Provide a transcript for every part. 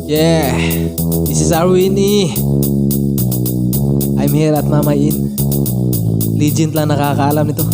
Yeah, this is Arwini. I'm here at Mamayin. Legend lang nakakaalam nito.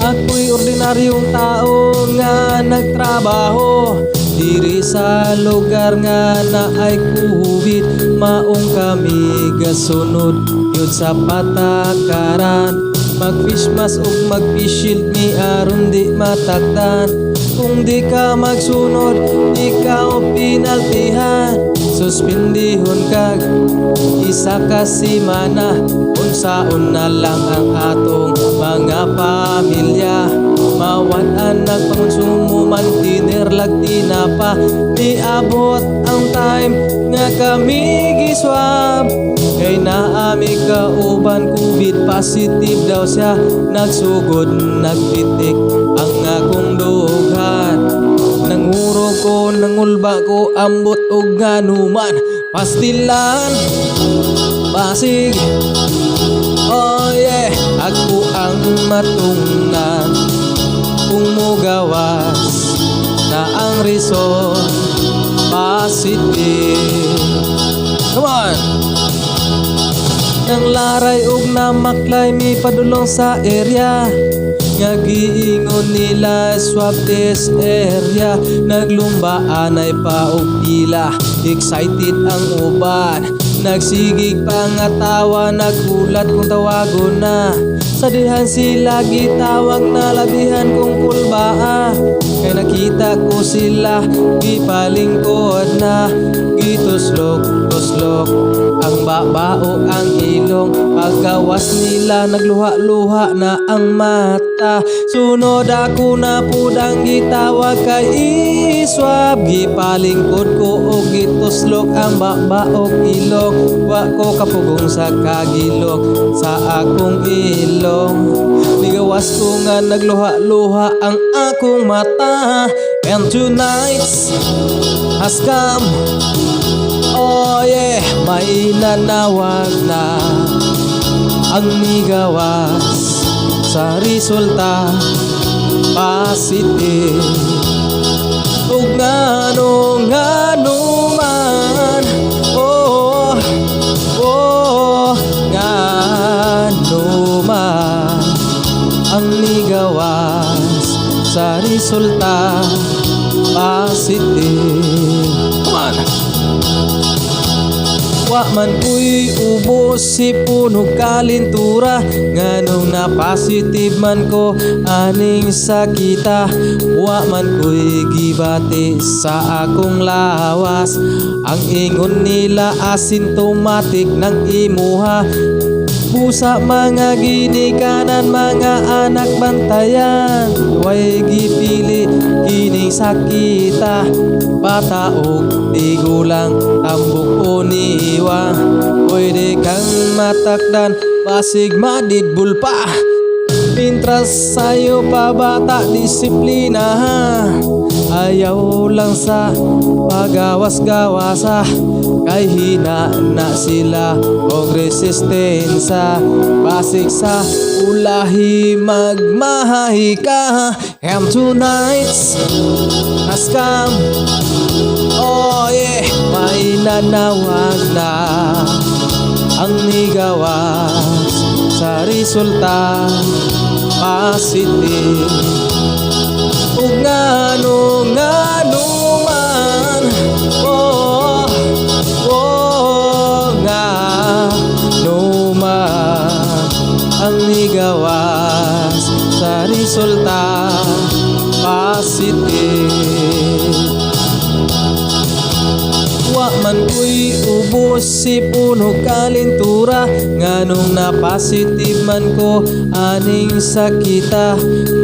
Ako'y ordinaryong tao nga nagtrabaho diri sa lugar nga na ay kuhubit. Maong kami gasunod yun sa patakaran, mag-fish mask ug mag-fish shield mi aron di matakdan. Kung di ka magsunod, ikaw pinaltihan, suspendihon kag isa ka simana. Unsaon na lang ang atong mga pamilya, mawan anak pangonsumo man tinerlag tinapa. Niabot ang time nga kami giswab, kay naami kauban COVID positive daw siya. Nagsugod nagpitik ang akong dughan, nangurog ko nangulba ko ambot og ganuman. Pastilan Pasig, oh yeah, ako ang matungnan kung mugawas na ang resort positive. Come on! Nang laray ug namaklay mi padulong sa area, nga giingon nila swab test area. Naglumbaan ay pa og pila, excited ang uban, nagsigig pa nga tawa, nagulat kung tawagon na. Sa dihan sila gitawag na labihan kong kulbaa, kay nakita ko sila gipalingkod na. Gituslok-tuslok ang babao ang ilong, paggawas nila nagluha-luha na ang mata. Sunod ako na pudang gitawag kay iswab, gipalingkod ko o gituslok ang babao ilong. Wa ko kapugong sa kagilong sa akong ilong, nigawas ko nga nagluha-luha ang akong mata. And tonight's has come, oh yeah, may nanawag na ang migawas sa resulta positive. Ug ngano man, oh, oh, ngano man ang migawas sa resulta positive. Come on! Wa man ko'y ubos si puno kalintura, nganong na positive man ko aning sakita. Wa man ko'y gibati sa akong lawas, ang ingon nila asymptomatic ng imuha. Busa mga ginikanan, mga anak bantayan, way gipili kining sakita. Pataog di gulang tambok o niwa, pwede kang matakdan Pasig madidbul pa. Pintras sa'yo pa bata, disiplina ha. Ayaw lang sa pagawas-gawasa, kay hina na sila og resistensya. Pasig sa ulahi magmahay ka. And tonight's has come, oh yeah, may nanawag na ang nigawas sa resulta positive. Ug ngano man, oh, oh, ngano man ang nigawas sa resulta positive. Wa man ko'y ubos si puno kalintura, nganong na positive man ko aning sakita.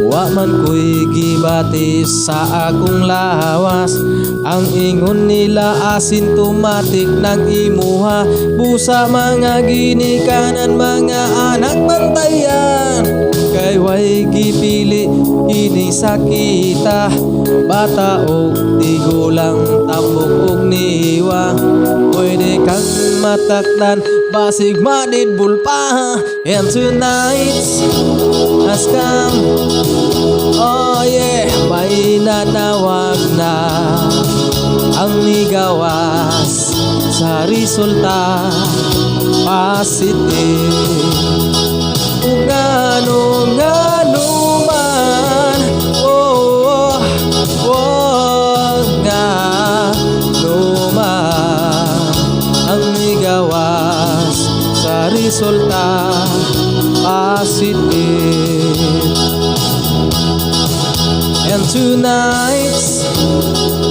Wa man ko'y gibati sa akong lawas, ang ingon nila asymptomatic ng imuha. Busa mga ginikanan, mga anak bantayan, way gipili kini sakita, bata og tigulang, tambok og niwa. Pwede kang matakdan basig manidbul pa. And tonight's has come. Oh yeah, may nanawag na ang migawas sa resulta positive. Kung ano-ano man, oh, nga naman ang migawas sa resulta positive. And tonight's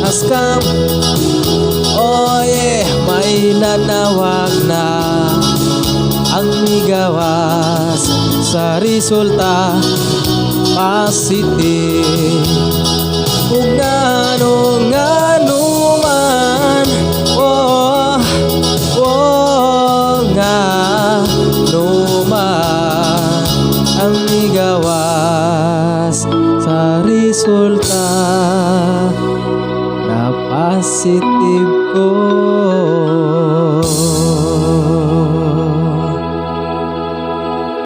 has come. Oh yeah, may nanawag na ang migawas sa resulta positive. Kung ano-ano man, oh, nga naman ang migawas sa resulta na positive ko.